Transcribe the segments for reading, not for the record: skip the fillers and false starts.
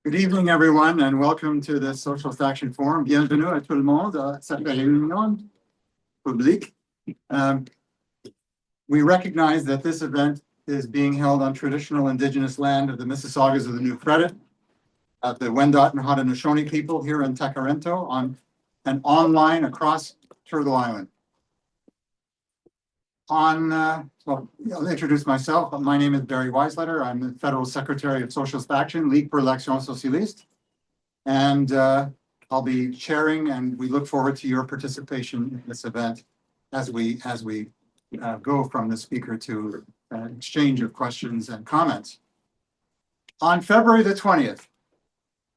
Good evening, everyone, and welcome to the Socialist Action Forum. Bienvenue à tout le monde à cette réunion publique. We recognize that this event is being held on traditional indigenous land of the Mississaugas of the New Credit, of the Wendat and Haudenosaunee people here in Tacarento, and online across Turtle Island. Well, I'll introduce myself. My name is Barry Weisletter. I'm the Federal Secretary of Socialist Action, Ligue pour l'Action Socialiste. And I'll be chairing, and we look forward to your participation in this event as we go from the speaker to an exchange of questions and comments. On February the 20th,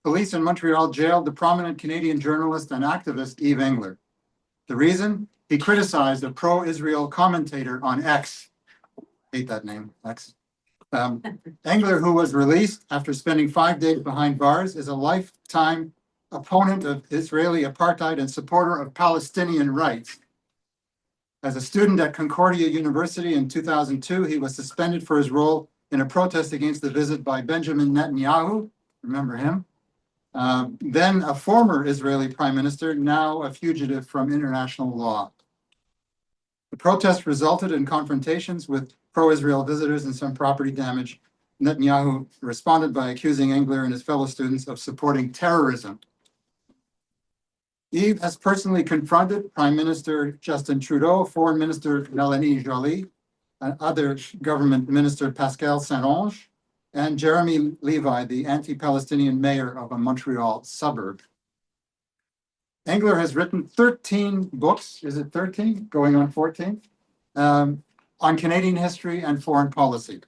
police in Montreal jailed the prominent Canadian journalist and activist Yves Engler. The reason? He criticized a pro-Israel commentator on X. Hate that name, X. Engler, who was released after spending 5 days behind bars, is a lifetime opponent of Israeli apartheid and supporter of Palestinian rights. As a student at Concordia University in 2002, he was suspended for his role in a protest against the visit by Benjamin Netanyahu, remember him, then a former Israeli prime minister, now a fugitive from international law. The protest resulted in confrontations with pro-Israel visitors and some property damage. Netanyahu responded by accusing Engler and his fellow students of supporting terrorism. Yves has personally confronted Prime Minister Justin Trudeau, Foreign Minister Mélanie Joly, and other government minister Pascal Saint-Onge, and Jeremy Levi, the anti-Palestinian mayor of a Montreal suburb. Engler has written 13 books, is it 13? Going on 14, on Canadian history and foreign policy,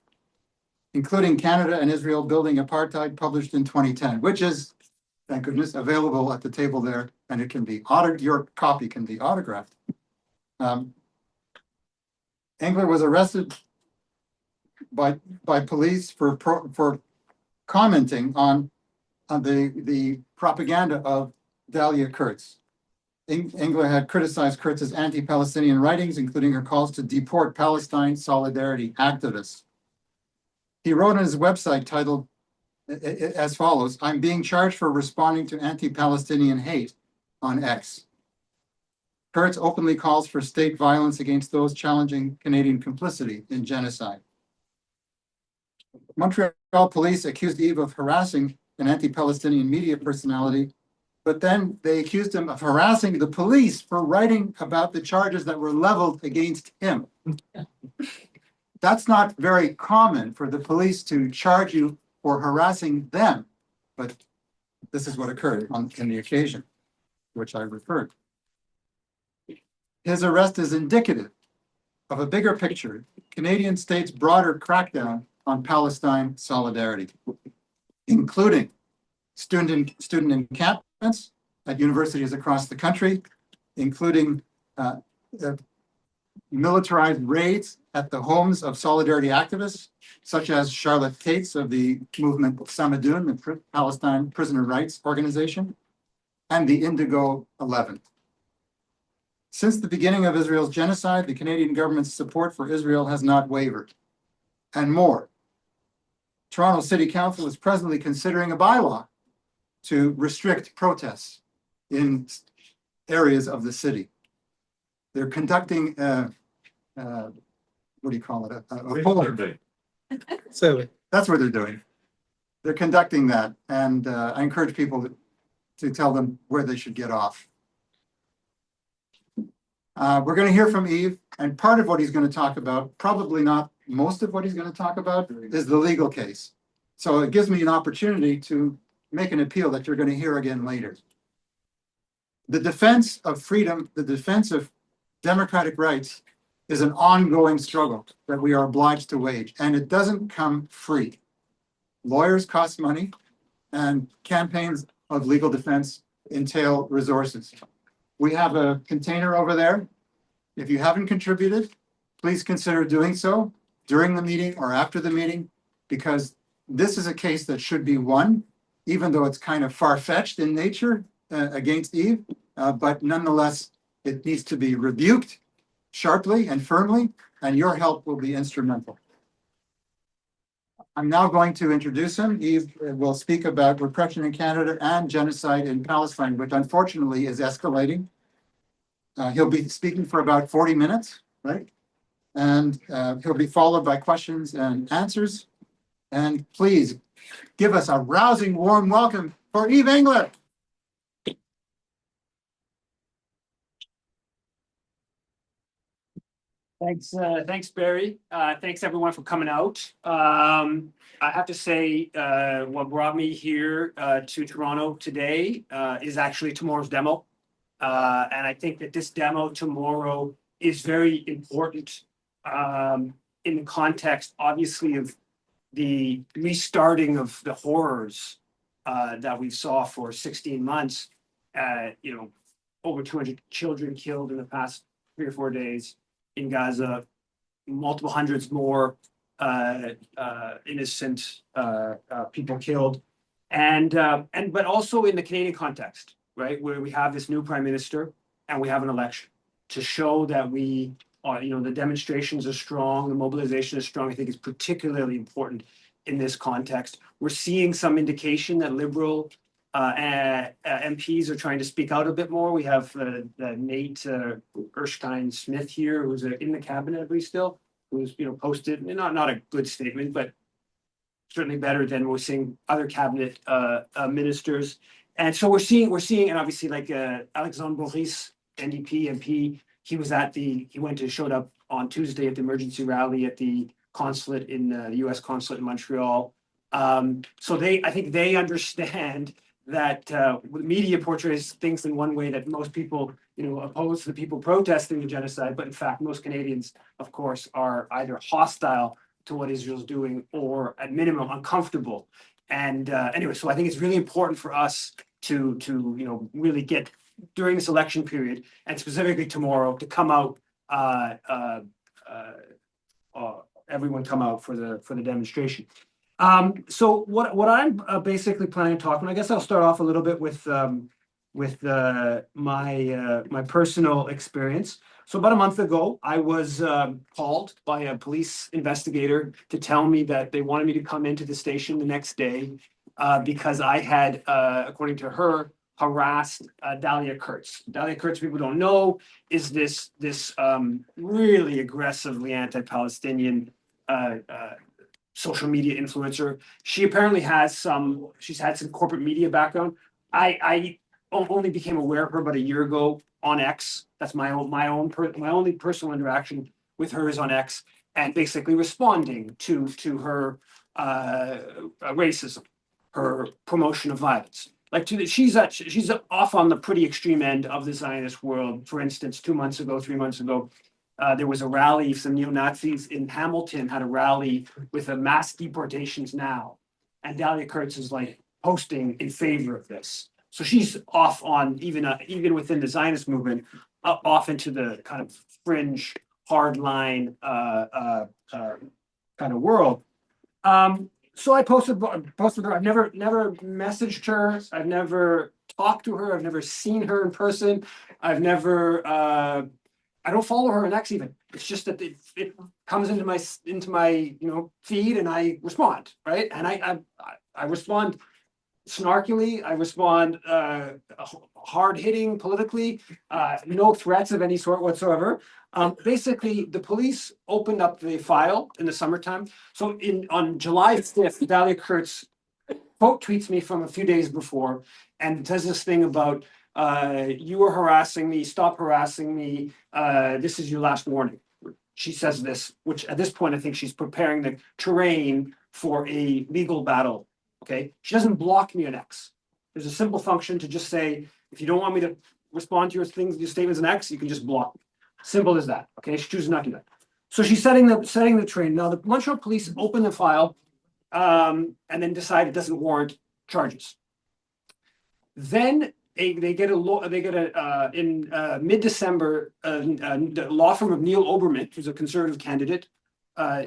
including Canada and Israel Building Apartheid, published in 2010, which is, thank goodness, available at the table there, and it can be your copy can be autographed. Engler was arrested by police for commenting on the propaganda of Dahlia Kurtz. Engler had criticized Kurtz's anti-Palestinian writings, including her calls to deport Palestine solidarity activists. He wrote on his website titled as follows: "I'm being charged for responding to anti-Palestinian hate on X." Kurtz openly calls for state violence against those challenging Canadian complicity in genocide. Montreal police accused Yves of harassing an anti-Palestinian media personality, but then they accused him of harassing the police for writing about the charges that were leveled against him. That's not very common for the police to charge you for harassing them, but this is what occurred in the occasion, which I referred. His arrest is indicative of a bigger picture, Canadian state's broader crackdown on Palestine solidarity, including student encampments at universities across the country, including militarized raids at the homes of solidarity activists, such as Charlotte Cates of the movement Samadoun, the Palestine Prisoner Rights Organization, and the Indigo 11. Since the beginning of Israel's genocide, the Canadian government's support for Israel has not wavered. And more, Toronto City Council is presently considering a bylaw to restrict protests in areas of the city. They're conducting, what do you call it? A poll. So that's what they're doing. They're conducting that, and I encourage people to tell them where they should get off. We're going to hear from Yves, and part of what he's going to talk about, probably not most of what he's going to talk about, is the legal case. So it gives me an opportunity to make an appeal that you're going to hear again later. The defense of freedom, the defense of democratic rights, is an ongoing struggle that we are obliged to wage, and it doesn't come free. Lawyers cost money, and campaigns of legal defense entail resources. We have a container over there. If you haven't contributed, please consider doing so during the meeting or after the meeting, because this is a case that should be won, even though it's kind of far-fetched in nature against Yves, but nonetheless, it needs to be rebuked sharply and firmly, and your help will be instrumental. I'm now going to introduce him. Yves will speak about repression in Canada and genocide in Palestine, which unfortunately is escalating. He'll be speaking for about 40 minutes, right? And he'll be followed by questions and answers. And please give us a rousing, warm welcome for Yves Engler. Thanks, Barry. Thanks everyone for coming out. I have to say, what brought me here to Toronto today is actually tomorrow's demo. And I think that this demo tomorrow is very important in the context, obviously, of the restarting of the horrors that we saw for 16 months. Over 200 children killed in the past 3 or 4 days in Gaza, multiple hundreds more innocent people killed, but also in the Canadian context, right, where we have this new prime minister and we have an election to show that we are, the demonstrations are strong, the mobilization is strong. I think is particularly important in this context. We're seeing some indication that Liberal MPs are trying to speak out a bit more. We have Nate Erskine-Smith here, who's in the cabinet, I believe, still, who's posted not a good statement, but certainly better than we're seeing other cabinet ministers. And so we're seeing, and obviously like Alexandre Boris, NDP MP, showed up on Tuesday at the emergency rally at the consulate in the U.S. consulate in Montreal. So I think they understand that the media portrays things in one way that most people, oppose to the people protesting the genocide, but in fact, most Canadians, of course, are either hostile to what Israel's doing or at minimum uncomfortable. And anyway, so I think it's really important for us to really get during this election period and specifically tomorrow to come out, everyone come out for the demonstration. So what I'm basically planning to talk, and I guess I'll start off a little bit with my personal experience. So about a month ago, I was called by a police investigator to tell me that they wanted me to come into the station the next day because I had, according to her, harassed Dalia Kurtz. Dalia Kurtz, people don't know, is this really aggressively anti-Palestinian social media influencer. She apparently she's had some corporate media background. I only became aware of her about a year ago on X. That's my only personal interaction with her is on X, and basically responding to her racism, her promotion of violence. She's off on the pretty extreme end of the Zionist world. For instance, 3 months ago, there was a rally. Some neo-Nazis in Hamilton had a rally with a mass deportations now. And Dalia Kurtz is posting in favor of this. So she's off on, even within the Zionist movement, off into the kind of fringe, hardline kind of world. So I posted her. I've never messaged her. I've never talked to her. I've never seen her in person. I don't follow her on X even. It's just that it comes into my feed and I respond, right? And I respond snarkily. I respond hard hitting politically. No threats of any sort whatsoever. Basically, the police opened up the file in the summertime. So on July 5th, Dalia Kurtz quote tweets me from a few days before and says this thing about you were harassing me, stop harassing me. This is your last warning. She says this, which at this point, I think she's preparing the terrain for a legal battle. Okay. She doesn't block me on X. There's a simple function to just say, if you don't want me to respond to your statements on X, you can just block me. Simple as that. Okay. She chooses not to do that. So she's setting the train. Now the Montreal police open the file and then decide it doesn't warrant charges. Then in mid-December, the law firm of Neil Oberman, who's a conservative candidate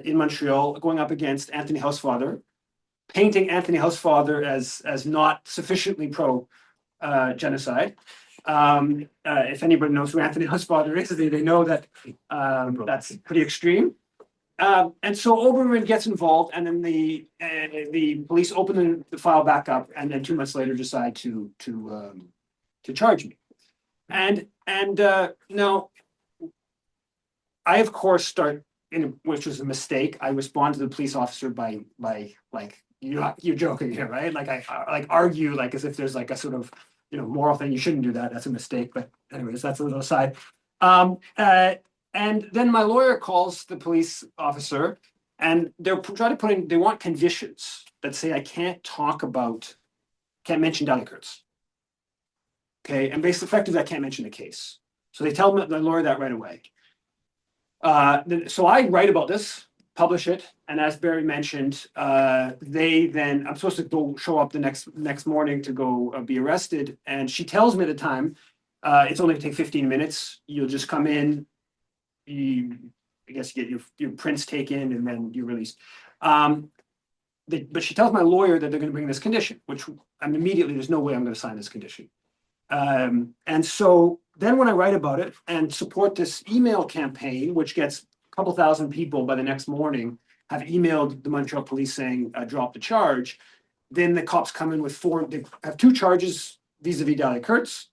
in Montreal, going up against Anthony Housefather, painting Anthony Housefather as not sufficiently pro genocide. If anybody knows who Anthony Housefather is, they know that that's pretty extreme. and so Oberman gets involved, and then the police open the file back up, and then 2 months later decide to charge me. And now I of course start which was a mistake. I respond to the police officer by like you're joking here, right? Like I argue like as if there's like a sort of moral thing. You shouldn't do that. That's a mistake. But anyways, that's a little aside. And then my lawyer calls the police officer, and they're trying to put in. They want conditions that say I can't mention Delikerts. Okay, and basically, effectively, I can't mention the case. So they tell the lawyer that right away. So I write about this, publish it, and as Barry mentioned, I'm supposed to go show up the next morning to go be arrested, and she tells me at the time, it's only going to take 15 minutes. You'll just come in. I guess you get your prints taken, and then you're released. But she tells my lawyer that they're going to bring this condition, which I'm immediately, there's no way I'm going to sign this condition. And so then when I write about it and support this email campaign, which gets a couple thousand people by the next morning, have emailed the Montreal police saying, drop the charge, then the cops come in with they have 2 charges vis-a-vis Delikerts,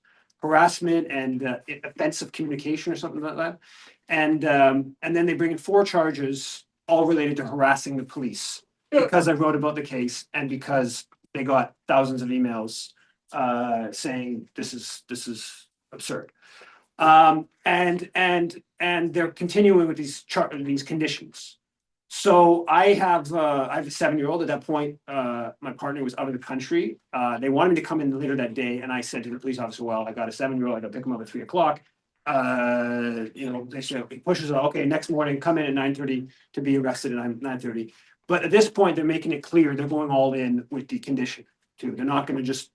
harassment and offensive communication or something like that. And then they bring in 4 charges, all related to harassing the police, because I wrote about the case and because they got thousands of emails saying this is absurd, and they're continuing with these conditions. So I have a 7-year-old at that point. My partner was out of the country. They wanted me to come in later that day, and I said to the police officer, "Well, I got a 7-year-old. I got to pick him up at 3 o'clock." They said he pushes it. Okay, next morning, come in at 9:30 to be arrested at 9:30. But at this point, they're making it clear they're going all in with the condition too. They're not going to just,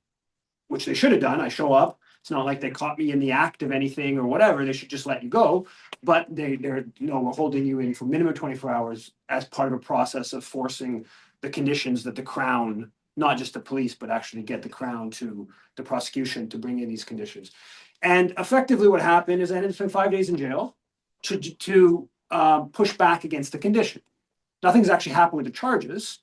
which they should have done. I show up. It's not like they caught me in the act of anything or whatever. They should just let you go. But they're we're holding you in for minimum 24 hours as part of a process of forcing the conditions that the Crown, not just the police, but actually get the Crown to the prosecution to bring in these conditions. And effectively what happened is I ended up spending 5 days in jail to push back against the condition. Nothing's actually happened with the charges,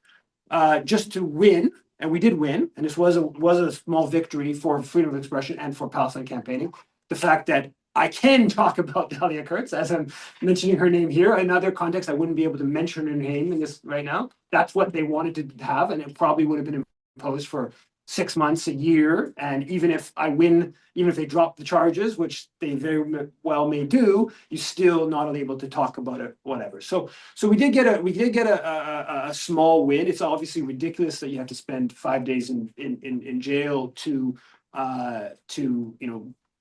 just to win. And we did win, and this was a small victory for freedom of expression and for Palestine campaigning. The fact that I can talk about Delikerts, as I'm mentioning her name here. In other contexts, I wouldn't be able to mention her name in this right now. That's what they wanted to have, and it probably would have been imposed for 6 months, a year. And even if I win, even if they drop the charges, which they very well may do, you're still not able to talk about it, whatever. So we did get a small win. It's obviously ridiculous that you have to spend 5 days in jail to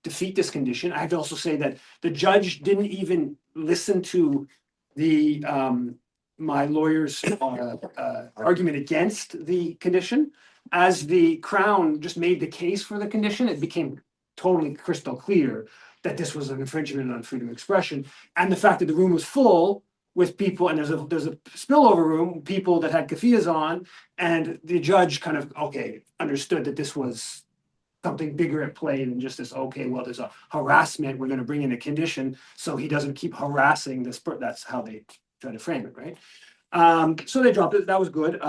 defeat this condition. I have to also say that the judge didn't even listen to the my lawyer's argument against the condition. As the Crown just made the case for the condition, it became totally crystal clear that this was an infringement on freedom of expression. And the fact that the room was full with people, and there's a spillover room, people that had keffiyehs on, and the judge kind of, understood that this was something bigger at play than just this, there's a harassment, we're going to bring in a condition so he doesn't keep harassing this person. That's how they try to frame it, right? So they dropped it. That was good.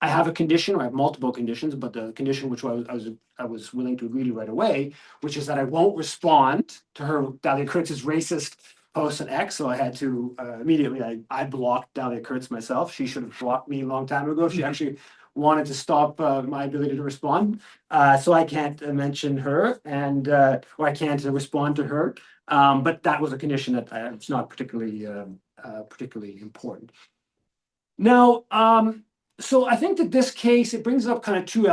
I have a condition, or I have multiple conditions, but the condition which I was willing to agree to right away, which is that I won't respond to her Delikerts' racist post on X. So I had to immediately, I blocked Delikerts myself. She should have blocked me a long time ago if she actually wanted to stop my ability to respond. So I can't mention her, and or I can't respond to her. But that was a condition that it's not particularly important. Now, so I think that this case, it brings up kind of two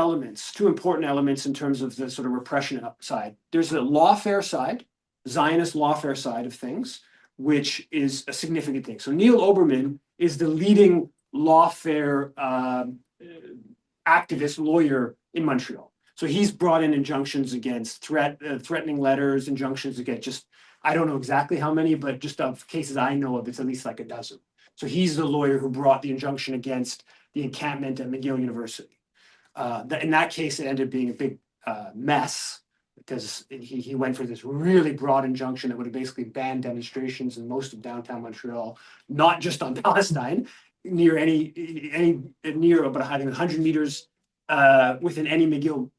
important elements in terms of the sort of repression side. There's the lawfare side, Zionist lawfare side of things, which is a significant thing. So Neil Oberman is the leading lawfare activist lawyer in Montreal. So he's brought in injunctions against threatening letters, injunctions against just, I don't know exactly how many, but just of cases I know of, it's at least like a dozen. So he's the lawyer who brought the injunction against the encampment at McGill University. In that case, it ended up being a big mess. because he went for this really broad injunction that would have basically banned demonstrations in most of downtown Montreal, not just on Palestine, near near about 100 meters within any McGill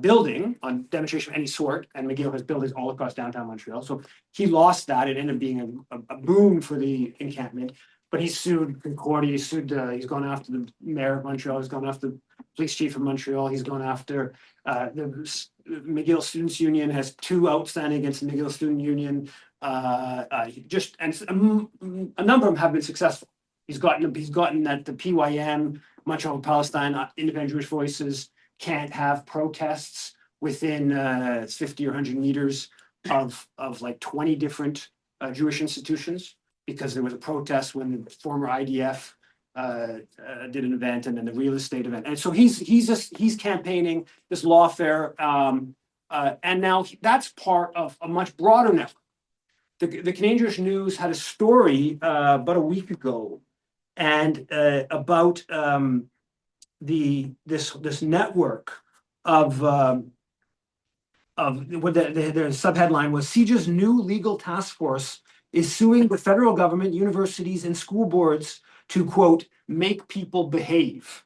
building on demonstration of any sort, and McGill has buildings all across downtown Montreal. So he lost that. It ended up being a boon for the encampment. But he sued Concordia, he's gone after the mayor of Montreal, he's gone after the police chief of Montreal, he's gone after the McGill Students Union, has 2 outstanding against the McGill Student Union. A number of them have been successful. He's gotten that the PYM, Montreal Palestine, Independent Jewish Voices can't have protests within 50 or 100 meters of like 20 different Jewish institutions, because there was a protest when the former IDF did an event, and then the real estate event. And so he's campaigning this lawfare, and now that's part of a much broader network. The Canadian Jewish News had a story about a week ago, and about this network of what the subheadline was: CJA's new legal task force is suing the federal government, universities, and school boards to, quote, make people behave.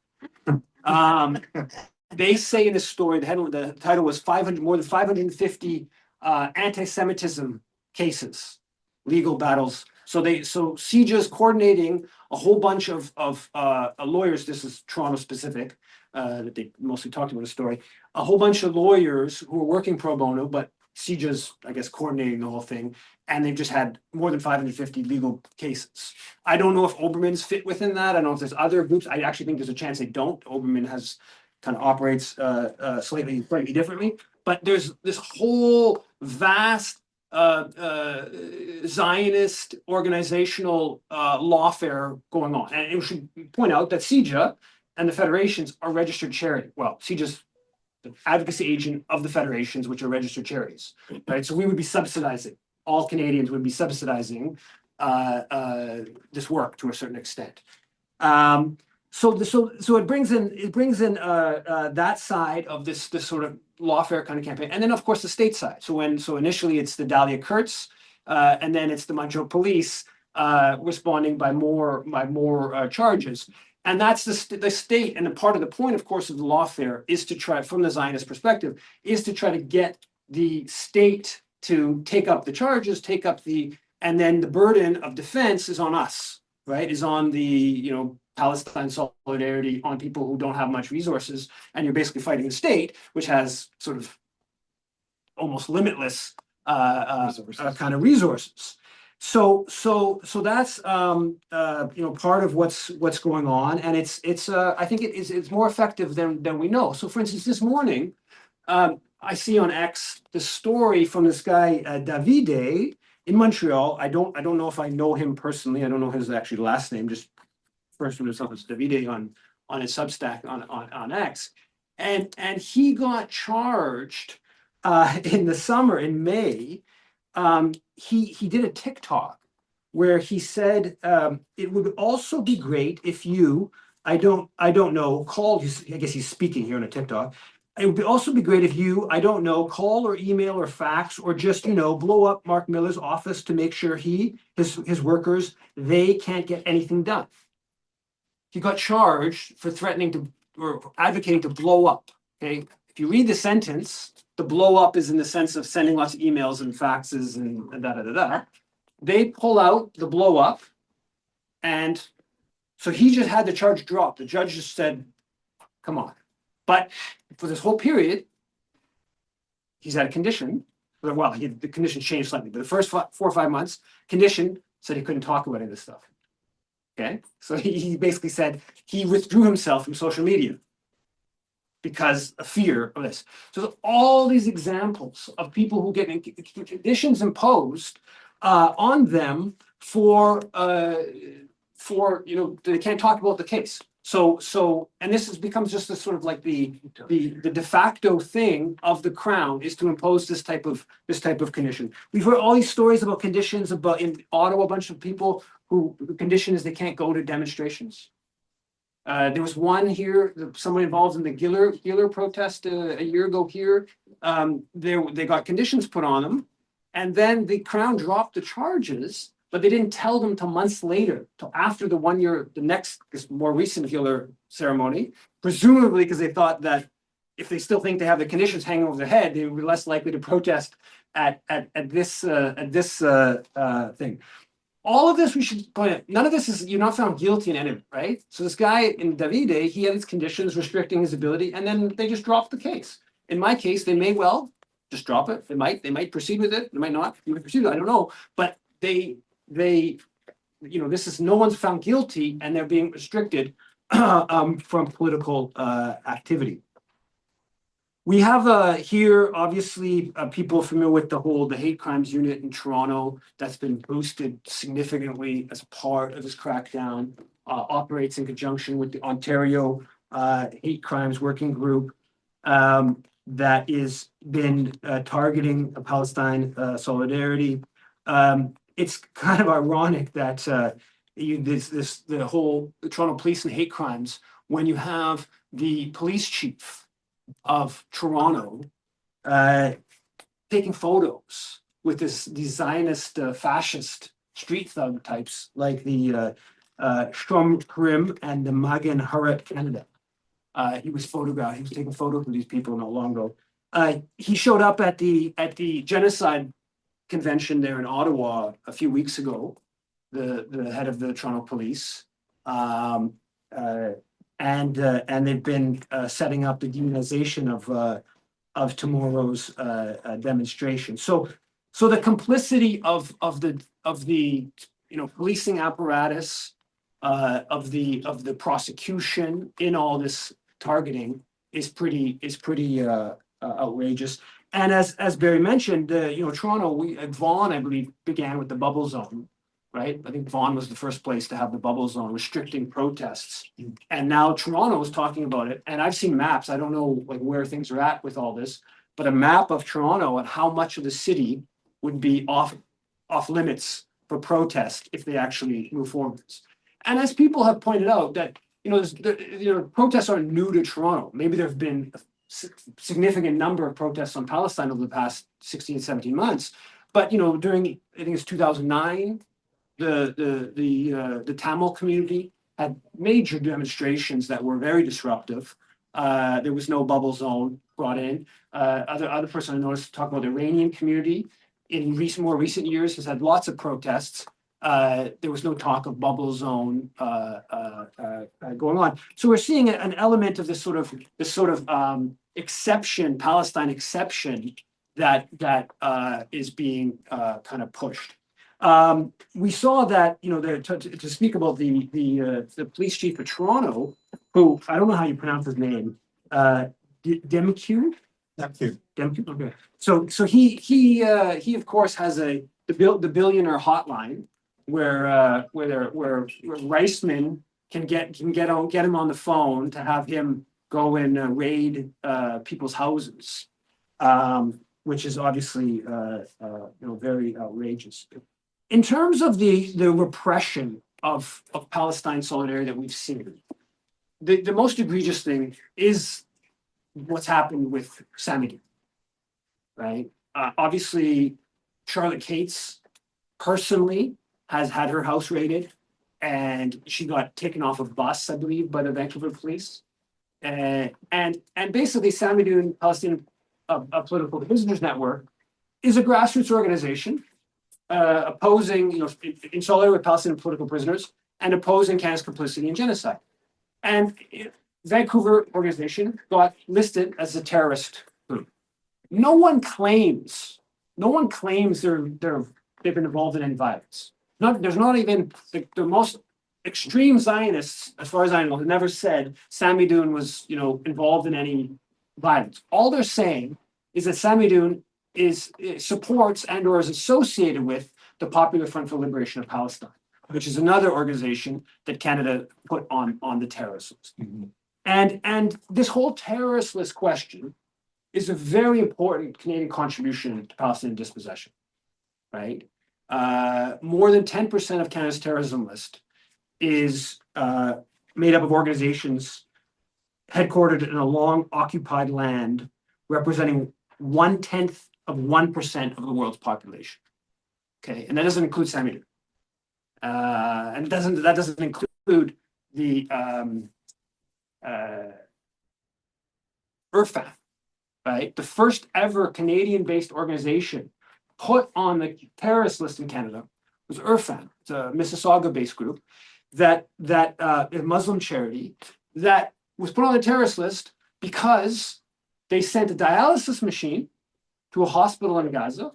They say in the story, the title was more than 550 anti-Semitism cases, legal battles. So CJA's coordinating a whole bunch of lawyers. This is Toronto specific, that they mostly talked about the story. A whole bunch of lawyers who are working pro bono, but CJA's, I guess, coordinating the whole thing. And they've just had more than 550 legal cases. I don't know if Oberman's fit within that. I don't know if there's other groups. I actually think there's a chance they don't. Oberman kind of operates slightly differently. But there's this whole vast Zionist organizational lawfare going on. And we should point out that CJA and the federations are registered charity. Well, CJA's the advocacy agent of the federations, which are registered charities, right? So we would be subsidizing. All Canadians would be subsidizing this work to a certain extent. So it brings in that side of this sort of lawfare kind of campaign, and then of course the state side. So initially it's the Dahlia Kurtz, and then it's the Montreal Police responding by more charges. And that's the state, and a part of the point, of course, of the lawfare is to try, from the Zionist perspective, is to try to get the state to take up the charges, and then the burden of defense is on us, right? Is on the, Palestine solidarity, on people who don't have much resources, and you're basically fighting the state, which has sort of almost limitless kind of resources. So that's part of what's going on, and it's I think it's more effective than we know. So, for instance, this morning, I see on X the story from this guy Davide in Montreal. I don't know if I know him personally. I don't know his actually last name. Just first one himself is Davide on his Substack on X, and he got charged in the summer in May. He did a TikTok where he said it would also be great if you, I don't know, called. I guess he's speaking here on a TikTok. It would also be great if you, I don't know, call or email or fax or just, blow up Mark Miller's office to make sure his workers, they can't get anything done. He got charged for threatening to, or advocating to blow up. Okay. If you read the sentence, the blow up is in the sense of sending lots of emails and faxes and da. They pull out the blow up. And so he just had the charge dropped. The judge just said, come on. But for this whole period, he's had a condition. Well, the condition changed slightly, but the first 4 or 5 months, condition said he couldn't talk about any of this stuff. Okay, so he basically said he withdrew himself from social media because of fear of this. So all these examples of people who get conditions imposed on them for they can't talk about the case. So and this becomes just a sort of like the de facto thing of the Crown is to impose this type of condition. We've heard all these stories about conditions about in Ottawa, a bunch of people who the condition is they can't go to demonstrations. There was one here, someone involved in the Giller protest a year ago here. They got conditions put on them, and then the Crown dropped the charges, but they didn't tell them till months later, till after the 1 year, this more recent Giller ceremony, presumably because they thought that if they still think they have the conditions hanging over their head, they would be less likely to protest at this thing. All of this, we should point out, none of this is, you're not found guilty in any of it, right? So this guy in Davide, he had his conditions restricting his ability, and then they just dropped the case. In my case, they may well just drop it. They might proceed with it. They might not. They might proceed with it. I don't know. But they, this is, no one's found guilty, and they're being restricted from political activity. We have here, obviously, people familiar with the hate crimes unit in Toronto that's been boosted significantly as part of this crackdown, operates in conjunction with the Ontario Hate Crimes Working Group that is been targeting Palestine solidarity. It's kind of ironic that the Toronto Police and hate crimes, when you have the police chief of Toronto taking photos with these Zionist fascist street thug types like the Strom Krim and the Magen Haret Canada. He was photographed. He was taking photos of these people not long ago. He showed up at the Genocide convention there in Ottawa a few weeks ago. The head of the Toronto Police. And they've been setting up the demonization of tomorrow's demonstration. So the complicity of the policing apparatus, of the prosecution in all this targeting is pretty outrageous. And as Barry mentioned, Toronto, Vaughan, I believe, began with the bubble zone. Right? I think Vaughan was the first place to have the bubble zone restricting protests. And now Toronto is talking about it. And I've seen maps. I don't know where things are at with all this, but a map of Toronto and how much of the city would be off limits for protest if they actually move forward with this. And as people have pointed out that, protests aren't new to Toronto. Maybe there have been a significant number of protests on Palestine over the past 16, 17 months. But, during, I think it's 2009, the Tamil community had major demonstrations that were very disruptive. There was no bubble zone brought in. Other person I noticed talk about the Iranian community in more recent years has had lots of protests. There was no talk of bubble zone going on. So we're seeing an element of this sort of exception, Palestine exception that is being kind of pushed. We saw that, to speak about the police chief of Toronto, who, I don't know how you pronounce his name, Demkiw? Demkiw, okay. So he of course has the billionaire hotline where Reisman can get him on the phone to have him go and raid people's houses, which is obviously very outrageous. In terms of the repression of Palestine solidarity that we've seen, the most egregious thing is what's happened with Samidou, right? Obviously, Charlotte Cates personally has had her house raided, and she got taken off a bus, I believe, by the Vancouver police. And basically, Samidou, Palestinian Political Prisoners Network, is a grassroots organization opposing, in solidarity with Palestinian political prisoners and opposing Canada's complicity in genocide. And Vancouver organization got listed as a terrorist group. No one claims they've been involved in any violence. There's not even the most extreme Zionists, as far as I know, have never said Samidou was, involved in any violence. All they're saying is that Samidou supports and or is associated with the Popular Front for Liberation of Palestine, which is another organization that Canada put on the terrorist list. Mm-hmm. And this whole terrorist list question is a very important Canadian contribution to Palestinian dispossession, right? More than 10% of Canada's terrorism list is made up of organizations headquartered in a long occupied land representing 0.1% of the world's population. Okay, and that doesn't include Sami. And that doesn't include the IRFAN, right? The first ever Canadian-based organization put on the terrorist list in Canada was IRFAN. It's a Mississauga-based group that a Muslim charity that was put on the terrorist list because they sent a dialysis machine to a hospital in Gaza.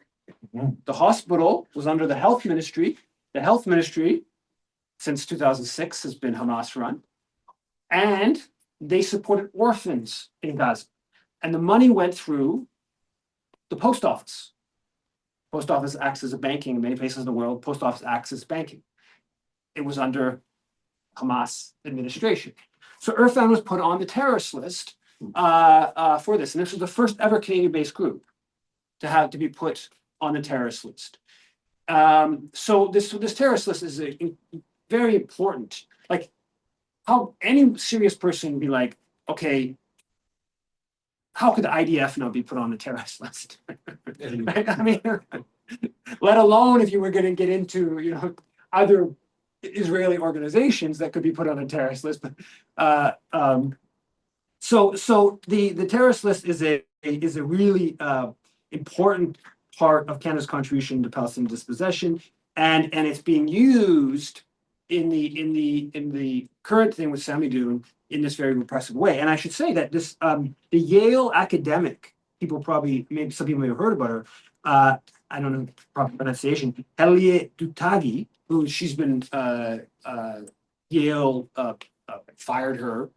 The hospital was under the health ministry. The health ministry, since 2006, has been Hamas run. And they supported orphans in Gaza. And the money went through the post office. Post office acts as a banking in many places in the world. Post office acts as banking. It was under Hamas administration. So IRFAN was put on the terrorist list for this. And this was the first ever Canadian-based group to be put on the terrorist list. So this terrorist list is very important. Like, how any serious person would be like, okay, how could the IDF not be put on the terrorist list? Right? I mean, let alone if you were going to get into, other Israeli organizations that could be put on a terrorist list. But so the terrorist list is a really important part of Canada's contribution to Palestinian dispossession, and it's being used in the current thing with Sami Doon in this very repressive way. And I should say that this the Yale academic, maybe some people may have heard about her. I don't know the proper pronunciation. Elie Dutagi, who she's been Yale fired her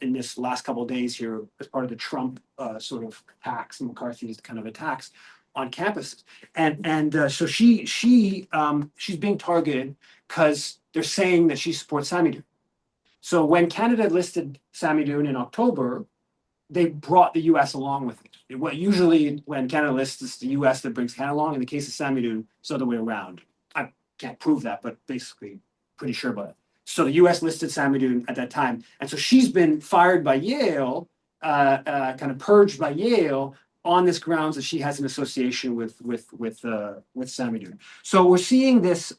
in this last couple of days here as part of the Trump sort of attacks, McCarthy's kind of attacks on campuses, and so she's being targeted because they're saying that she supports Sami Doon. So when Canada listed Sami Doon in October, they brought the U.S. along with it. Usually when Canada lists, it's the U.S. that brings Canada along. In the case of Sami Doon, it's the other way around. I can't prove that, but basically pretty sure about it. So the U.S. listed Sami Doon at that time, and so she's been fired by Yale, kind of purged by Yale on this grounds that she has an association with Sami Doon. So we're seeing this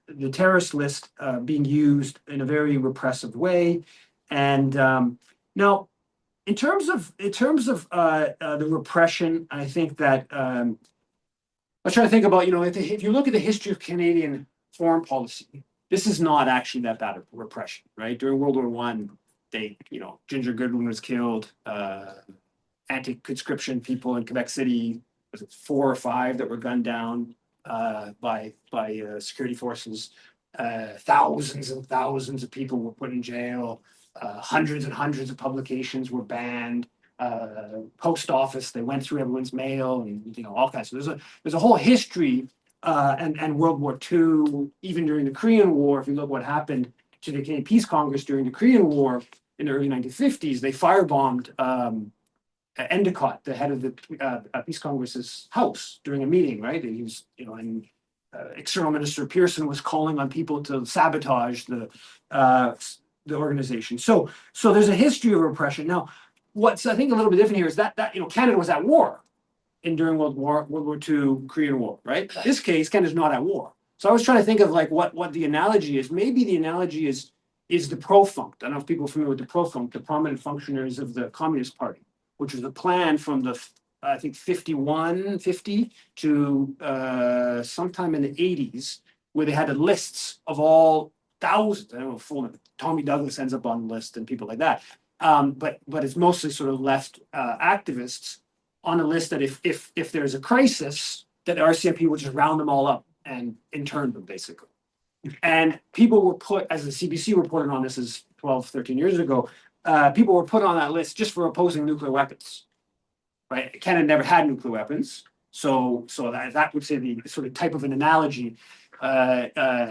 the terrorist list being used in a very repressive way, and now in terms of the repression, I think that I was trying to think about, if you look at the history of Canadian foreign policy, this is not actually that bad of repression, right? During World War I, Ginger Goodwin was killed. Anti-conscription people in Quebec City, was it 4 or 5 that were gunned down by security forces? Thousands and thousands of people were put in jail. Hundreds and hundreds of publications were banned. Post office, they went through everyone's mail, and all kinds. So there's a whole history, and World War II, even during the Korean War. If you look what happened to the Canadian Peace Congress during the Korean War in the early 1950s, they firebombed Endicott, the head of the Peace Congress's house, during a meeting. Right, he was, and External Minister Pearson was calling on people to sabotage the organization. So there's a history of repression. Now, what's I think a little bit different here is that Canada was at war during World War II, Korean War. Right. In this case, Canada's not at war. So I was trying to think of what the analogy is. Maybe the analogy is the Pro-Func. I don't know if people are familiar with the Pro-Func, the prominent functionaries of the Communist Party, which was a plan from the I think 50 to sometime in the 80s, where they had lists of all thousands. I don't know, full name. Tommy Douglas ends up on the list and people like that. But it's mostly sort of left activists on a list that if there's a crisis, that RCMP would just round them all up and intern them, basically. And people were put, as the CBC reported on this is 12, 13 years ago, people were put on that list just for opposing nuclear weapons. Right? Canada never had nuclear weapons, so that would say the sort of type of an analogy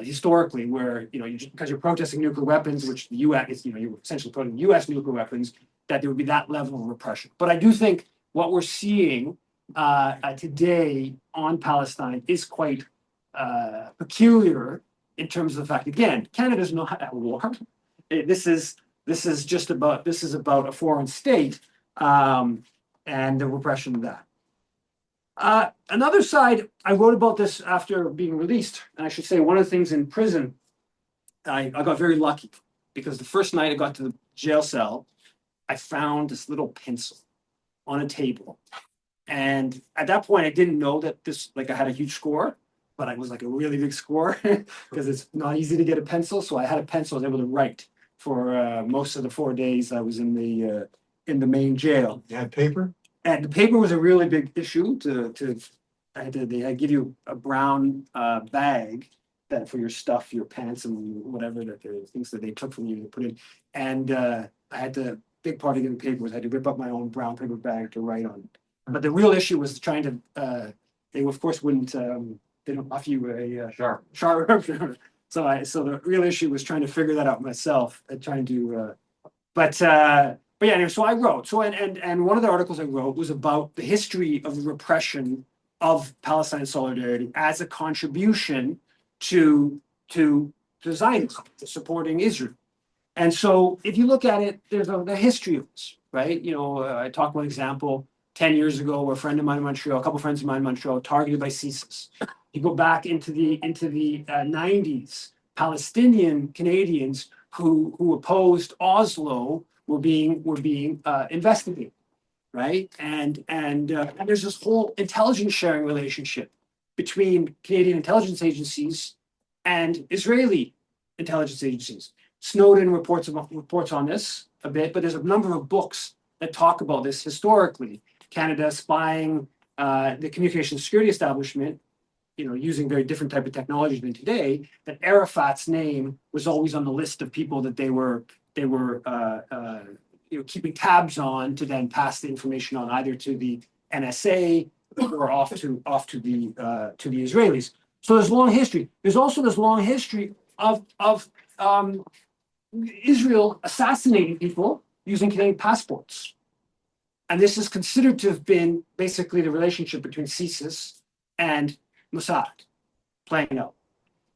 historically, where because you're protesting nuclear weapons, which the U.S. is, you're essentially putting U.S. nuclear weapons, that there would be that level of repression. But I do think what we're seeing today on Palestine is quite peculiar in terms of the fact, again, Canada's not at war. This is about a foreign state, and the repression of that. Another side, I wrote about this after being released, and I should say one of the things in prison, I got very lucky because the first night I got to the jail cell, I found this little pencil on a table. And at that point, I didn't know that I had a huge score, but it was like a really big score because it's not easy to get a pencil. So I had a pencil, I was able to write for most of the 4 days I was in the main jail. You had paper? And the paper was a really big issue they give you a brown bag that for your stuff, your pants and whatever things that they took from you to put in. And I had big part of getting paper was I had to rip up my own brown paper bag to write on it. But the real issue was trying to, they of course wouldn't, they don't offer you a sharp. So the real issue was trying to figure that out myself and trying to, but yeah, anyway, so I wrote. And one of the articles I wrote was about the history of the repression of Palestine solidarity as a contribution to Zionism, to supporting Israel. And so if you look at it, there's the history of this, right? I talked about an example 10 years ago where a friend of mine in Montreal, a couple of friends of mine in Montreal, targeted by CSIS. You go back into the 90s, Palestinian Canadians who opposed Oslo were being investigated, right? And there's this whole intelligence sharing relationship between Canadian intelligence agencies and Israeli intelligence agencies. Snowden reports on this a bit, but there's a number of books that talk about this historically. Canada spying the communications security establishment, using very different type of technology than today. That Arafat's name was always on the list of people that they were keeping tabs on to then pass the information on either to the NSA or off to the Israelis. So there's a long history. There's also this long history of Israel assassinating people using Canadian passports. And this is considered to have been basically the relationship between CSIS and Mossad playing out.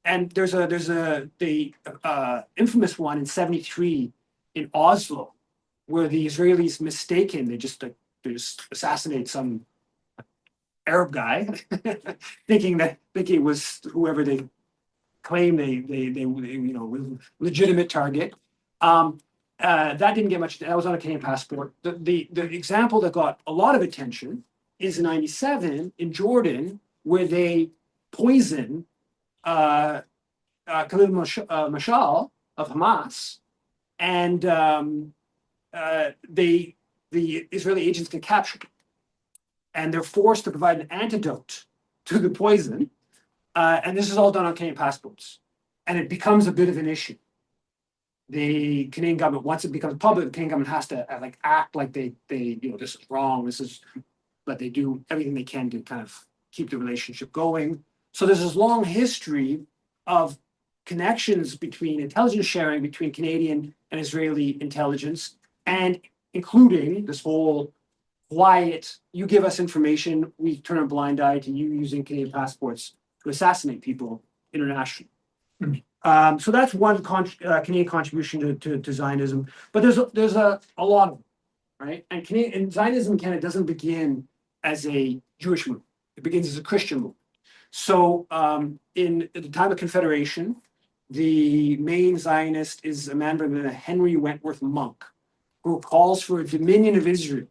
And there's the infamous one in '73 in Oslo, where the Israelis mistaken, they just assassinate some Arab guy, thinking it was whoever they claim they legitimate target. That didn't get much. That was on a Canadian passport. The example that got a lot of attention is in '97 in Jordan, where they poison Khalil Mashal of Hamas, and the Israeli agents get captured, and they're forced to provide an antidote to the poison, and this is all done on Canadian passports, and it becomes a bit of an issue. The Canadian government, once it becomes public, the Canadian government has to act like they this is wrong. But they do everything they can to kind of keep the relationship going. So there's this long history of connections between intelligence sharing between Canadian and Israeli intelligence, and including this whole quiet, you give us information, we turn a blind eye to you using Canadian passports to assassinate people internationally. So that's one Canadian contribution to Zionism, but there's a lot of them, right? And Zionism in Canada doesn't begin as a Jewish movement; it begins as a Christian movement. So at the time of Confederation, the main Zionist is a man by the name of Henry Wentworth Monk, who calls for a dominion of Israel.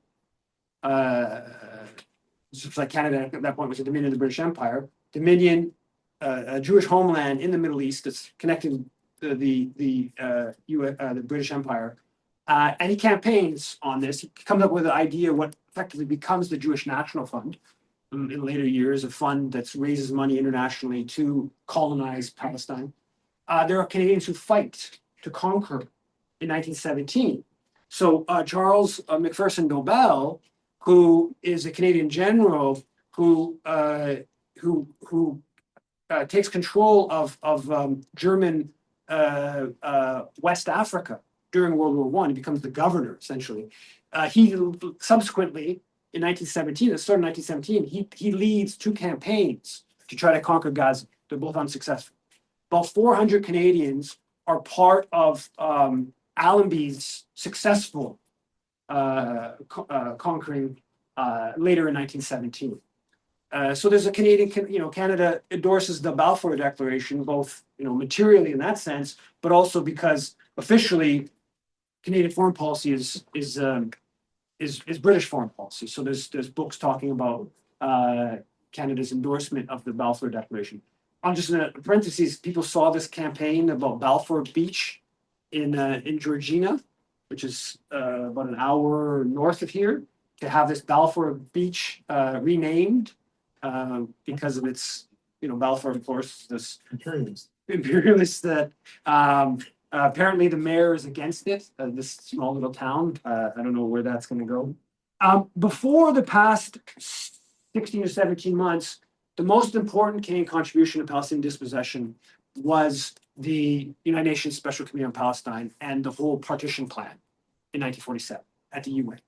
Just like Canada at that point was a dominion of the British Empire, a Jewish homeland in the Middle East that's connected to the British Empire. And he campaigns on this. He comes up with an idea what effectively becomes the Jewish National Fund in later years, a fund that raises money internationally to colonize Palestine. There are Canadians who fight to conquer in 1917. So Charles McPherson Nobel, who is a Canadian general who takes control of German West Africa during World War I. He becomes the governor, essentially. He subsequently, in 1917, at the start of 1917, he leads two campaigns to try to conquer Gaza. They're both unsuccessful. about 400 Canadians are part of Allenby's successful conquering later in 1917. So there's a Canada endorses the Balfour Declaration, both, materially in that sense, but also because officially Canadian foreign policy is British foreign policy. So there's books talking about Canada's endorsement of the Balfour Declaration. On just in parentheses, people saw this campaign about Balfour Beach in Georgina, which is about an hour north of here, to have this Balfour Beach renamed because of its, Balfour, of course, this imperialist that apparently the mayor is against it. This small little town. I don't know where that's going to go. Before the past 16 or 17 months, the most important Canadian contribution to Palestinian dispossession was the United Nations Special Committee on Palestine and the whole partition plan in 1947 at the UN.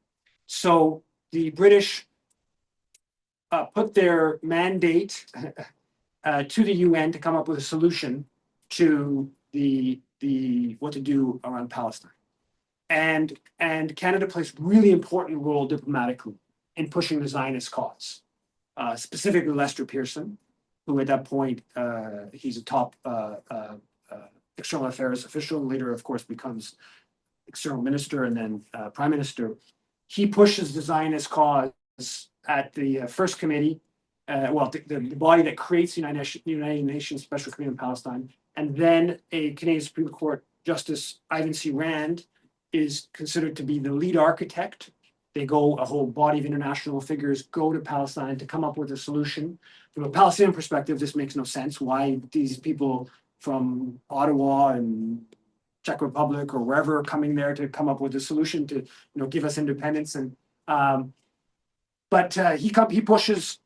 So the British put their mandate to the UN to come up with a solution to the what to do around Palestine. And Canada plays a really important role diplomatically in pushing the Zionist cause. Specifically Lester Pearson, who at that point, he's a top external affairs official, later, of course, becomes external minister and then prime minister. He pushes the Zionist cause at the first committee, the body that creates the United Nations Special Committee on Palestine. And then a Canadian Supreme Court Justice Ivan C. Rand is considered to be the lead architect. They go, a whole body of international figures go to Palestine to come up with a solution. From a Palestinian perspective, this makes no sense. Why these people from Ottawa and Czech Republic or wherever are coming there to come up with a solution to, give us independence? And but he pushes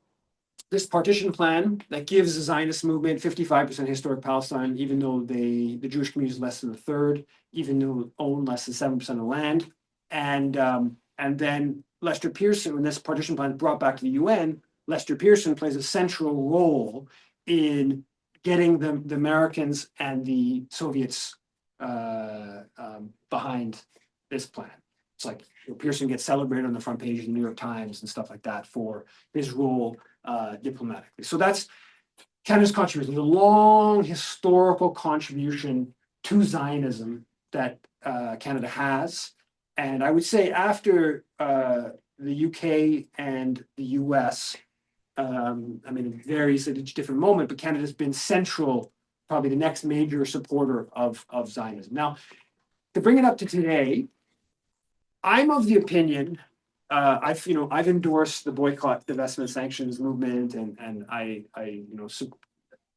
this partition plan that gives the Zionist movement 55% historic Palestine, even though the Jewish community is less than a third, even though they own less than 7% of land. And then Lester Pearson, when this partition plan is brought back to the UN, Lester Pearson plays a central role in getting the Americans and the Soviets behind this plan. It's like Pearson gets celebrated on the front page of the New York Times and stuff like that for his role diplomatically. So that's Canada's contribution, the long historical contribution to Zionism that Canada has. And I would say after the UK and the US, it varies at each different moment, but Canada's been central, probably the next major supporter of Zionism. Now, to bring it up to today, I'm of the opinion, I've endorsed the boycott, divestment, sanctions movement, and I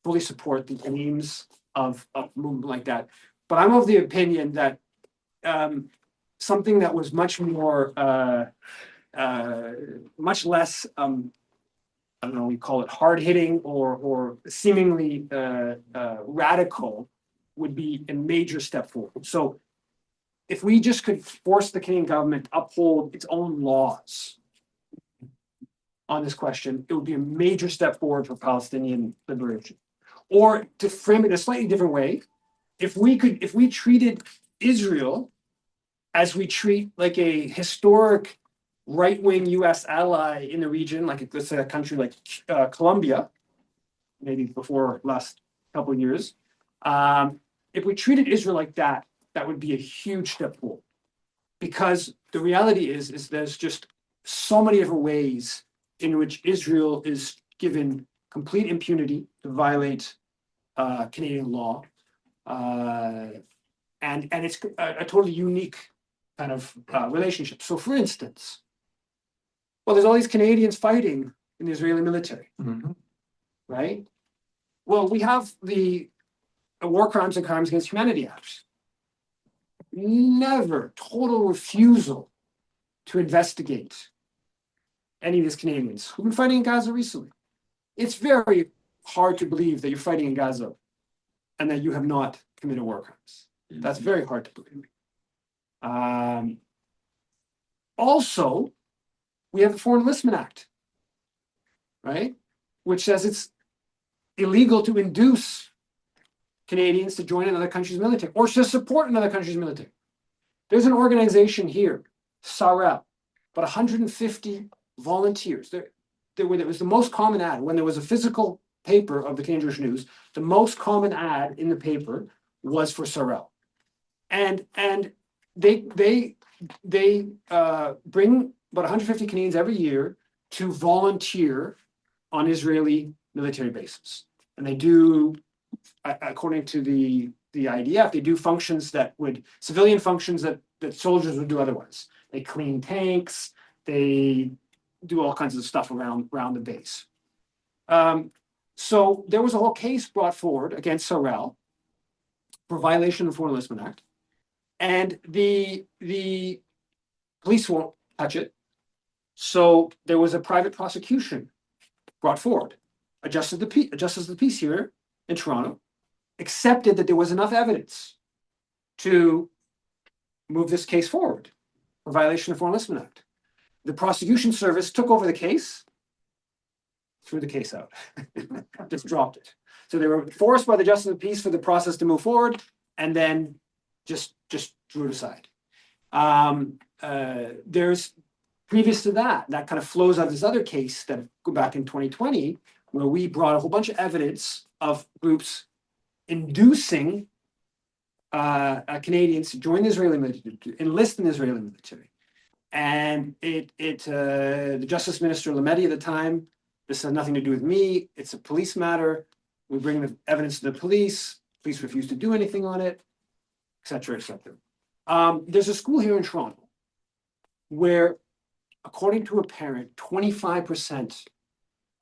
fully support the aims of a movement like that. But I'm of the opinion that something that was much more, much less, I don't know, we call it hard-hitting or seemingly radical would be a major step forward. So if we just could force the Canadian government to uphold its own laws on this question, it would be a major step forward for Palestinian liberation. Or to frame it in a slightly different way, if we treated Israel as we treat like a historic right-wing US ally in the region, like let's say a country like Colombia, maybe before last couple of years, if we treated Israel like that, that would be a huge step forward. Because the reality is there's just so many different ways in which Israel is given complete impunity to violate Canadian law. And it's a totally unique kind of relationship. So for instance, there's all these Canadians fighting in the Israeli military, right? Well, we have the War Crimes and Crimes Against Humanity Act. Never, total refusal to investigate any of these Canadians who've been fighting in Gaza recently. It's very hard to believe that you're fighting in Gaza and that you have not committed war crimes. That's very hard to believe. Also, we have the Foreign Enlistment Act, right? Which says it's illegal to induce Canadians to join another country's military or to support another country's military. There's an organization here, Sarel, but 150 volunteers. There was the most common ad when there was a physical paper of the Canadian Jewish News. The most common ad in the paper was for Sarel, and they bring about 150 Canadians every year to volunteer on Israeli military bases, and they do, according to the IDF, they do functions that would civilian functions that soldiers would do otherwise. They clean tanks, they do all kinds of stuff around the base. So there was a whole case brought forward against Sarel for violation of the Foreign Enlistment Act, and the police won't touch it. So there was a private prosecution brought forward. A justice of the peace here in Toronto accepted that there was enough evidence to move this case forward for violation of the Foreign Enlistment Act. The prosecution service took over the case, threw the case out, just dropped it. So they were forced by the justice of the peace for the process to move forward, and then just drew it aside. There's previous to that kind of flows out of this other case that go back in 2020, where we brought a whole bunch of evidence of groups inducing Canadians to join the Israeli military, to enlist in the Israeli military. And the Justice Minister Lametti at the time, this has nothing to do with me, it's a police matter. We bring the evidence to the police refuse to do anything on it, et cetera, et cetera. There's a school here in Toronto where, according to a parent, 25%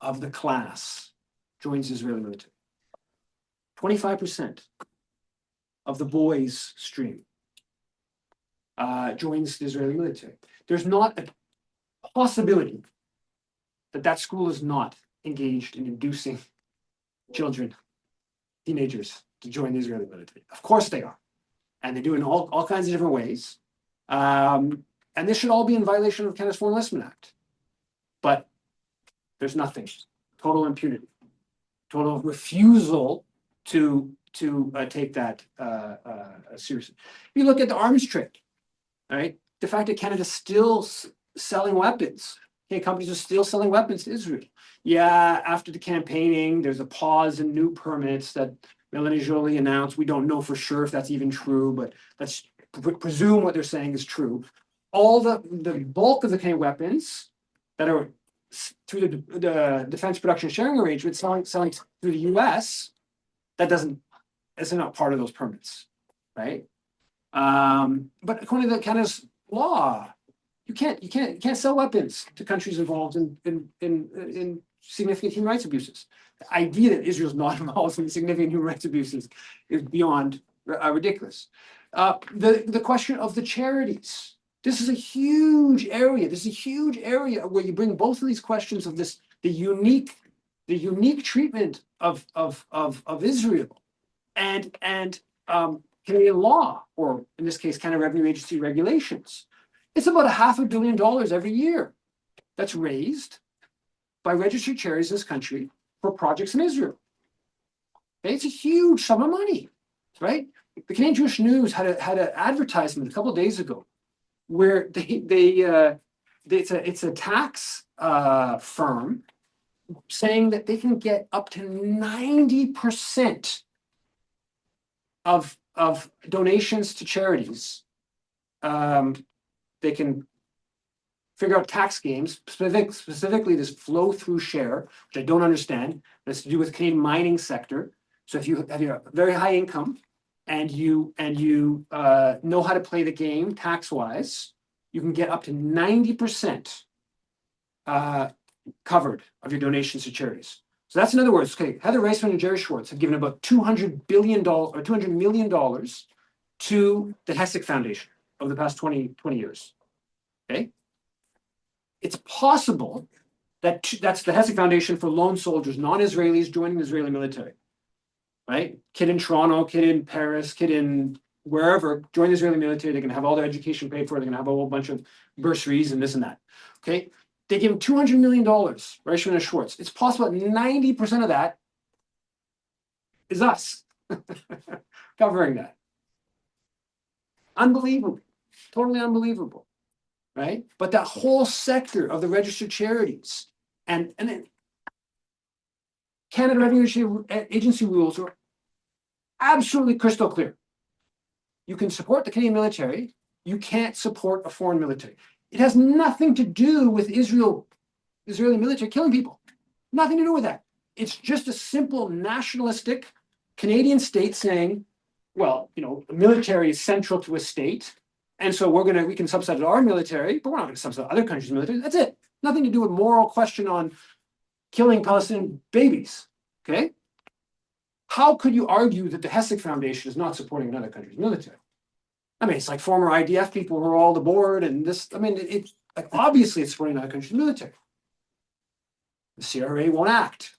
of the class joins the Israeli military. 25% of the boys' stream joins the Israeli military. There's not a possibility that school is not engaged in inducing children, teenagers, to join the Israeli military. Of course they are. And they do it in all kinds of different ways. And this should all be in violation of Canada's Foreign Enlistment Act. But there's nothing. Total impunity. Total refusal to take that seriously. If you look at the arms trade, right? The fact that Canada's still selling weapons. Okay, companies are still selling weapons to Israel. Yeah, after the campaigning, there's a pause in new permits that Melanie Joly announced. We don't know for sure if that's even true, but let's presume what they're saying is true. All the bulk of the Canadian weapons that are through the Defense Production Sharing Arrangement selling through the US, it's not part of those permits, right? But according to Canada's law, you can't sell weapons to countries involved in significant human rights abuses. The idea that Israel's not involved in significant human rights abuses is beyond ridiculous. The question of the charities. This is a huge area. This is a huge area where you bring both of these questions of the unique treatment of Israel and Canadian law, or in this case, Canada Revenue Agency regulations. It's about $500 million every year that's raised by registered charities in this country for projects in Israel. Okay? It's a huge sum of money, right? The Canadian Jewish News had an advertisement a couple of days ago where it's a tax firm saying that they can get up to 90% of donations to charities. They can figure out tax schemes, specifically this flow-through share, which I don't understand. That's to do with the Canadian mining sector. So if you have a very high income and you know how to play the game tax-wise, you can get up to 90% covered of your donations to charities. So that's in other words, okay, Heather Reisman and Jerry Schwartz have given about $200 million to the Hesek Foundation over the past 20 years. Okay? It's possible that that's the Hesek Foundation for lone soldiers, non-Israelis joining the Israeli military. Right? Kid in Toronto, kid in Paris, kid in wherever, join the Israeli military. They're going to have all their education paid for. They're going to have a whole bunch of bursaries and this and that. Okay? They give them $200 million, Reisman and Schwartz. It's possible that 90% of that is us. covering that. Unbelievable, totally unbelievable, right? But that whole sector of the registered charities and then Canada Revenue Agency rules are absolutely crystal clear. You can support the Canadian military, you can't support a foreign military. It has nothing to do with Israeli military killing people. Nothing to do with that. It's just a simple nationalistic Canadian state saying, well, the military is central to a state, and so we can subsidize our military, but we're not going to subsidize other countries' military. That's it. Nothing to do with moral question on killing Palestinian babies. Okay? How could you argue that the Hessig Foundation is not supporting another country's military? I mean, it's like former IDF people who are all aboard, and this. I mean, it's like obviously it's supporting another country's military. The CRA won't act.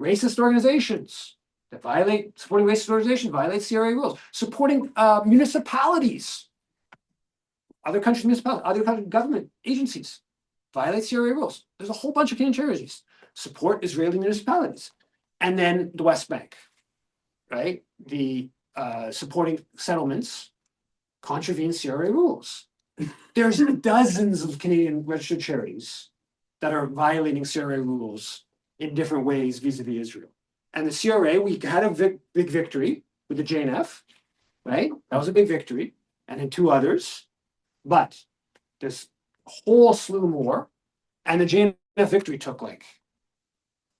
Racist organizations that supporting racist organizations violate CRA rules. Supporting municipalities, other countries' municipalities, other country government agencies violate CRA rules. There's a whole bunch of Canadian charities support Israeli municipalities, and then the West Bank, right? The supporting settlements contravene CRA rules. There's dozens of Canadian registered charities that are violating CRA rules in different ways vis-a-vis Israel. And the CRA, we had a big victory with the JNF, right? That was a big victory, and then 2 others. But there's a whole slew more, and the JNF victory took like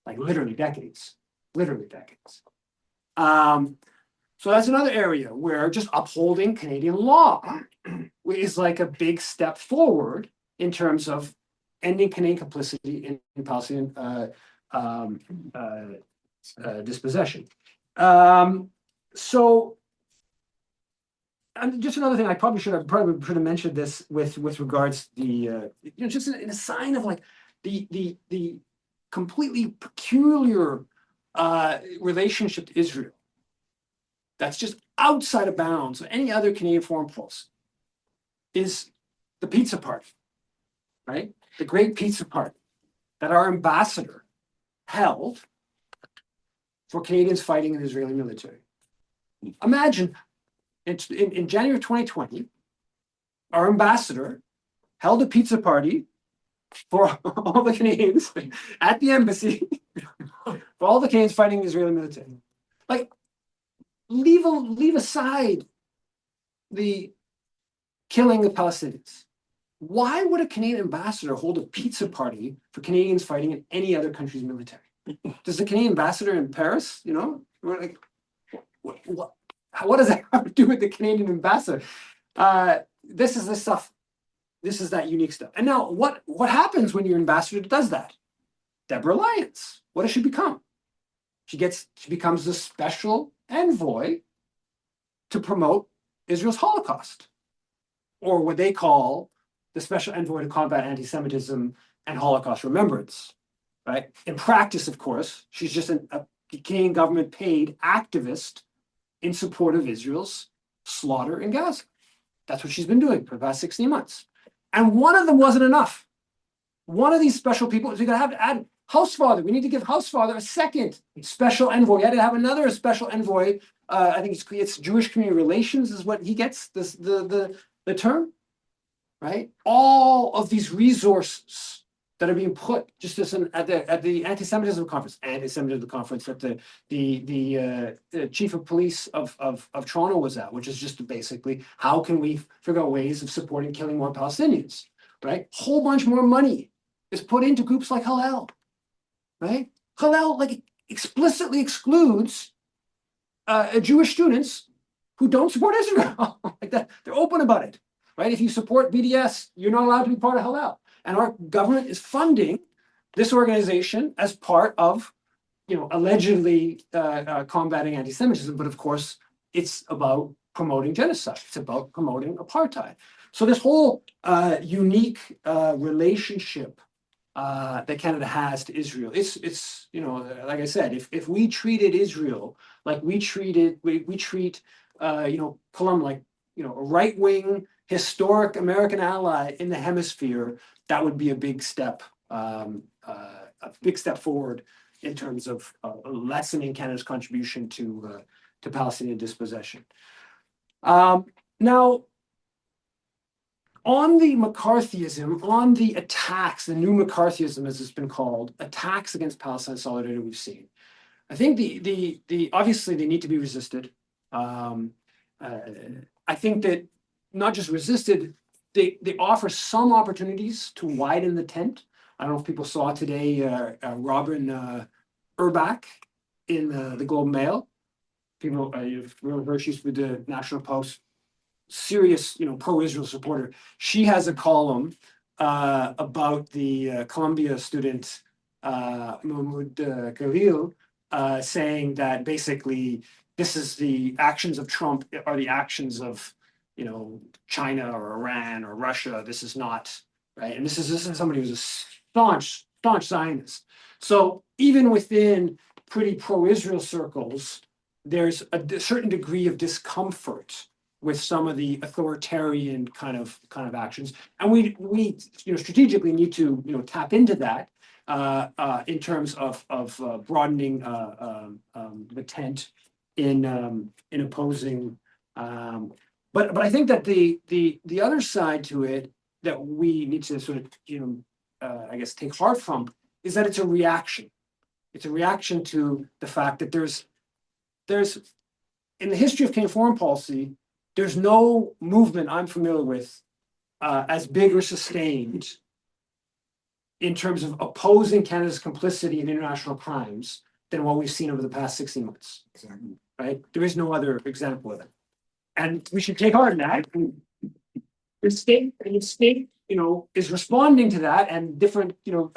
literally decades, So that's another area where just upholding Canadian law is like a big step forward in terms of ending Canadian complicity in Palestinian dispossession. So, and just another thing, I probably should have mentioned this with regards the just in a sign of like the completely peculiar relationship to Israel that's just outside of bounds of any other Canadian foreign policy is the pizza party, right? The great pizza party that our ambassador held for Canadians fighting in the Israeli military. Imagine in January 2020, our ambassador held a pizza party for all the Canadians at the embassy, for all the Canadians fighting in the Israeli military. Like, leave aside the killing of Palestinians. Why would a Canadian ambassador hold a pizza party for Canadians fighting in any other country's military? Does the Canadian ambassador in Paris, what does that have to do with the Canadian ambassador? This is the stuff. This is that unique stuff. And now, what happens when your ambassador does that? Deborah Lyons. What does she become? She becomes the special envoy to promote Israel's Holocaust, or what they call the special envoy to combat anti-Semitism and Holocaust remembrance, right? In practice, of course, she's just a Canadian government paid activist in support of Israel's slaughter in Gaza. That's what she's been doing for the past 16 months. And one of them wasn't enough. One of these special people, we're going to have to add Housefather. We need to give Housefather a second special envoy. You had to have another special envoy. I think it's Jewish community relations is what he gets, the term, right? All of these resources that are being put just as at the anti-Semitism conference, that the chief of police of Toronto was at, which is just basically how can we figure out ways of supporting killing more Palestinians, right? Whole bunch more money is put into groups like Hillel, right? Hillel like explicitly excludes Jewish students who don't support Israel like that. They're open about it, right? If you support BDS, you're not allowed to be part of Hillel. And our government is funding this organization as part of, allegedly combating anti-Semitism. But of course, it's about promoting genocide. It's about promoting apartheid. So this whole unique relationship that Canada has to Israel, it's like I said, if we treated Israel like we treat Colombia, like a right-wing historic American ally in the hemisphere, that would be a big step forward in terms of lessening Canada's contribution to Palestinian dispossession. Now, on the McCarthyism, on the attacks, the new McCarthyism, as it's been called, attacks against Palestine solidarity we've seen. I think the obviously they need to be resisted. I think that not just resisted, they offer some opportunities to widen the tent. I don't know if people saw today Robin Urbach in the Globe and Mail. People, you've heard she's with the National Post, serious, pro-Israel supporter. She has a column about the Columbia student Mahmoud Khalil, saying that basically this is the actions of Trump are the actions of China or Iran or Russia. This is not right, and this is somebody who's a staunch Zionist. So even within pretty pro-Israel circles, there's a certain degree of discomfort with some of the authoritarian kind of actions, and we strategically need to tap into that in terms of broadening the tent in opposing. But I think that the other side to it that we need to sort of I guess take heart from is that it's a reaction. It's a reaction to the fact that there's in the history of Canadian foreign policy, there's no movement I'm familiar with as big or sustained in terms of opposing Canada's complicity in international crimes than what we've seen over the past 16 months. Exactly. Right? There is no other example of it. And we should take heart in that. The state, is responding to that, and different,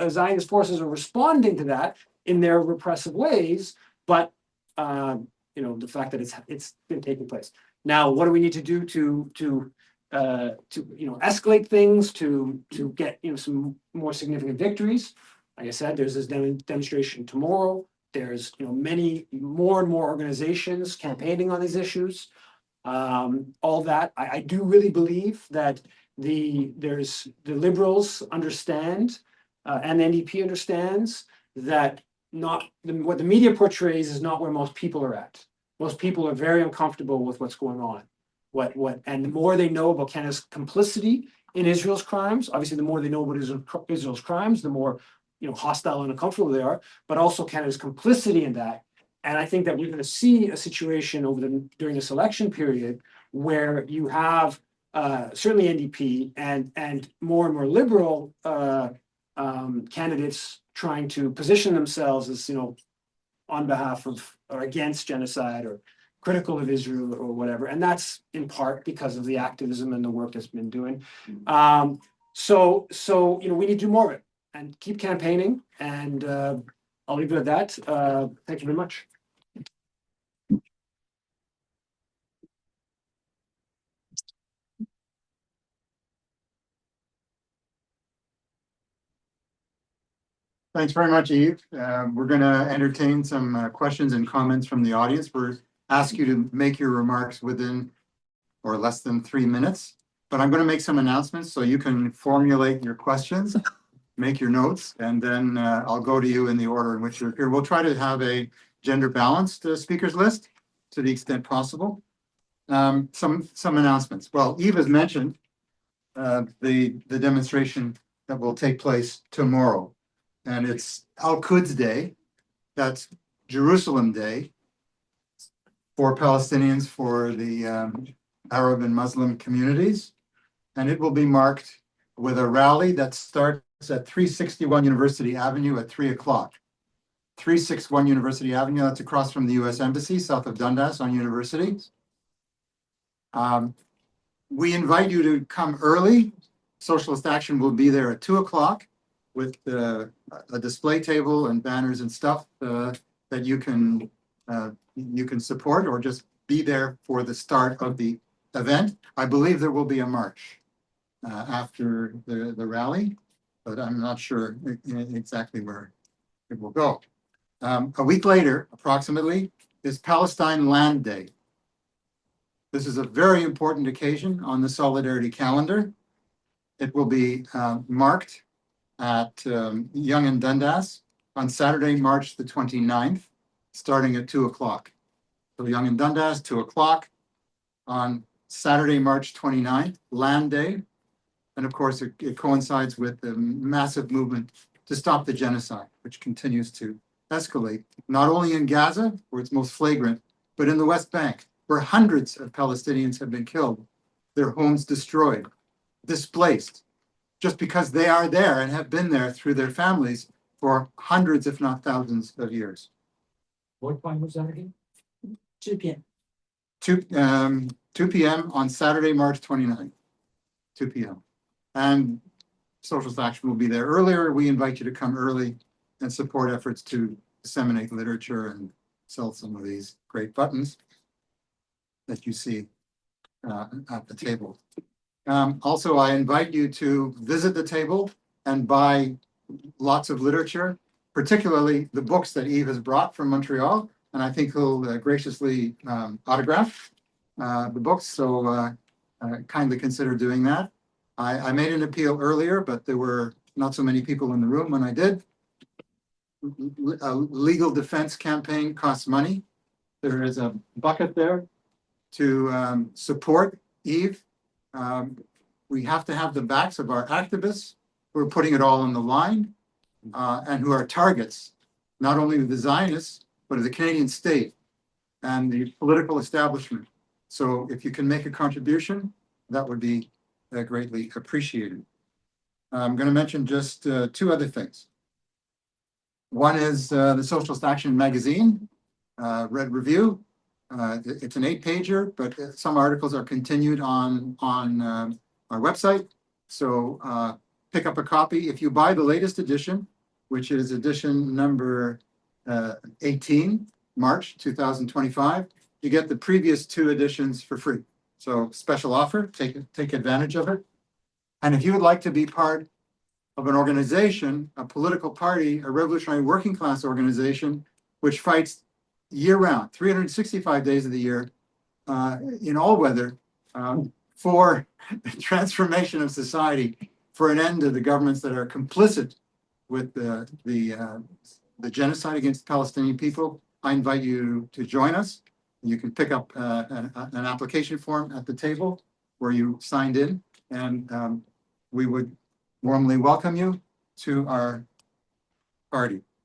Zionist forces are responding to that in their repressive ways. But the fact that it's been taking place. Now, what do we need to do to escalate things, to get some more significant victories? Like I said, there's this demonstration tomorrow. There's many more and more organizations campaigning on these issues. All that I do really believe that the Liberals understand and the NDP understands that what the media portrays is not where most people are at. Most people are very uncomfortable with what's going on. And the more they know about Canada's complicity in Israel's crimes, obviously the more they know about Israel's crimes, the more hostile and uncomfortable they are, but also Canada's complicity in that. And I think that we're going to see a situation during this election period where you have certainly NDP and more liberal candidates trying to position themselves as on behalf of or against genocide or critical of Israel or whatever. And that's in part because of the activism and the work that's been doing. So we need to do more of it and keep campaigning. And I'll leave it at that. Thank you very much. Thanks very much, Yves. We're going to entertain some questions and comments from the audience. We're ask you to make your remarks within or less than 3 minutes, but I'm going to make some announcements so you can formulate your questions, make your notes, and then I'll go to you in the order in which you're here. We'll try to have a gender balanced speakers list to the extent possible. Some announcements. Well, Yves has mentioned the demonstration that will take place tomorrow. And it's Al-Quds Day, that's Jerusalem Day for Palestinians, for the Arab and Muslim communities. And it will be marked with a rally that starts at 361 University Avenue at 3 o'clock. 361 University Avenue, that's across from the US Embassy, south of Dundas on University. We invite you to come early. Socialist Action will be there at 2 o'clock. With a display table and banners and stuff that you can support or just be there for the start of the event. I believe there will be a march after the rally, but I'm not sure exactly where it will go. A week later, approximately, is Palestine Land Day. This is a very important occasion on the Solidarity calendar. It will be marked at Yonge and Dundas on Saturday, March the 29th, starting at 2 o'clock. So Yonge and Dundas, 2 o'clock on Saturday, March 29th, Land Day. And of course, it coincides with the massive movement to stop the genocide, which continues to escalate, not only in Gaza, where it's most flagrant, but in the West Bank, where hundreds of Palestinians have been killed, their homes destroyed, displaced, just because they are there and have been there through their families for hundreds, if not thousands of years. What time was that again? 2 p.m. 2 p.m. on Saturday, March 29th, 2 p.m. And Socialist Action will be there earlier. We invite you to come early and support efforts to disseminate literature and sell some of these great buttons that you see at the table. Also, I invite you to visit the table and buy lots of literature, particularly the books that Yves has brought from Montreal, and I think he'll graciously autograph the books, so kindly consider doing that. I made an appeal earlier, but there were not so many people in the room when I did. A legal defense campaign costs money. There is a bucket there to support Yves. We have to have the backs of our activists who are putting it all on the line and who are targets, not only of the Zionists, but of the Canadian state and the political establishment. So if you can make a contribution, that would be greatly appreciated. I'm going to mention just two other things. One is the Socialist Action magazine, Red Review. It's an 8-pager, but some articles are continued on our website. So pick up a copy. If you buy the latest edition, which is edition number 18, March 2025, you get the previous 2 editions for free. So special offer, take advantage of it. And if you would like to be part of an organization, a political party, a revolutionary working class organization, which fights year round, 365 days of the year, in all weather, for the transformation of society, for an end to the governments that are complicit with the genocide against the Palestinian people, I invite you to join us. You can pick up an application form at the table where you signed in, and we would warmly welcome you to our party.